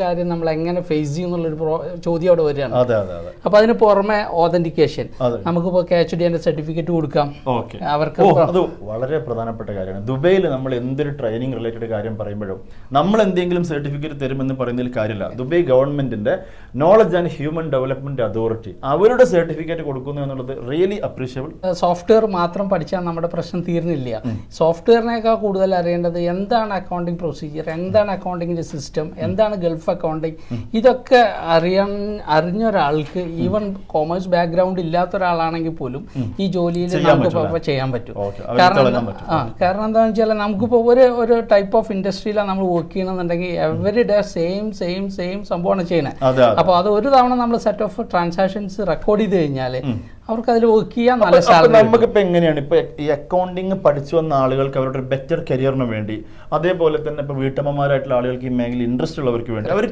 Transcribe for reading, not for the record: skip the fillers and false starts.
കാര്യം നമ്മൾ എങ്ങനെ ഫേസ് ചെയ്യും എന്നുള്ളൊരു ചോദ്യം അവിടെ വരികയാണ്. അപ്പൊ അതിന് പുറമെ ഓതന്റിക്കേഷൻ, നമുക്കിപ്പോൾ KHDന്റെ സർട്ടിഫിക്കറ്റ് കൊടുക്കാം അവർക്ക്. അത് വളരെ പ്രധാനപ്പെട്ട കാര്യമാണ്. ദുബൈയിൽ നമ്മൾ എന്തൊരു ട്രെയിനിങ് റിലേറ്റഡ് കാര്യം പറയുമ്പോഴും നമ്മൾ എന്തെങ്കിലും സർട്ടിഫിക്കറ്റ് തരുമെന്ന് പറയുന്നതിൽ കാര്യമില്ല. ദുബൈ ഗവൺമെന്റിന്റെ knowledge and human development authority അവരുടെ സർട്ടിഫിക്കറ്റ് കൊടുക്കുന്നു എന്നുള്ളത് റിയലി അപ്രീഷിയബിൾ. സോഫ്റ്റ്വെയർ മാത്രം പഠിച്ചാൽ നമ്മുടെ പ്രശ്നം തീർന്നില്ല. സോഫ്റ്റ്വെയറിനേക്കാൾ കൂടുതൽ അറിയേണ്ടത് എന്താണ് അക്കൗണ്ടിങ് പ്രൊസീജിയർ, എന്താണ് അക്കൗണ്ടിങ്ങിന്റെ സിസ്റ്റം, എന്താണ് ഗൾഫ് അക്കൗണ്ടിങ്. ഇതൊക്കെ അറിഞ്ഞ ഒരാൾക്ക്, ഈവൻ കോമേഴ്സ് ബാക്ക്ഗ്രൗണ്ട് ഇല്ലാത്ത ഒരാളാണെങ്കിൽ പോലും ഈ ജോലിയിൽ നമുക്ക് ചെയ്യാൻ പറ്റും. കാരണം എന്താണെന്ന് വെച്ചാൽ നമുക്കിപ്പോൾ ഒരു ടൈപ്പ് ഓഫ് ഇൻഡസ്ട്രിയിലാണ് നമ്മൾ വർക്ക് ചെയ്യണമെന്നുണ്ടെങ്കിൽ എവറി ഡേ സെയിം സംഭവമാണ് ചെയ്യുന്നത്. അപ്പോൾ അത് ഒരു തവണ നമ്മൾ സെറ്റ് ഓഫ് ട്രാൻസാക്ഷൻസ് റെക്കോർഡ് ചെയ്ത് കഴിഞ്ഞാൽ അവർക്ക് അതിൽ വർക്ക് ചെയ്യാൻ നല്ല സാലറി. നമുക്കിപ്പോ എങ്ങനെയാണ് ഇപ്പൊ ഈ അക്കൗണ്ടിങ് പഠിച്ചു വന്ന ആളുകൾക്ക് അവരുടെ ഒരു ബെറ്റർ കരിയറിന് വേണ്ടി, അതേപോലെ തന്നെ ഇപ്പൊ വീട്ടമ്മമാരായിട്ടുള്ള ആളുകൾക്ക് ഈ മേഖലയിൽ ഇൻട്രസ്റ്റ് ഉള്ളവർക്ക് വേണ്ടി അവർക്ക്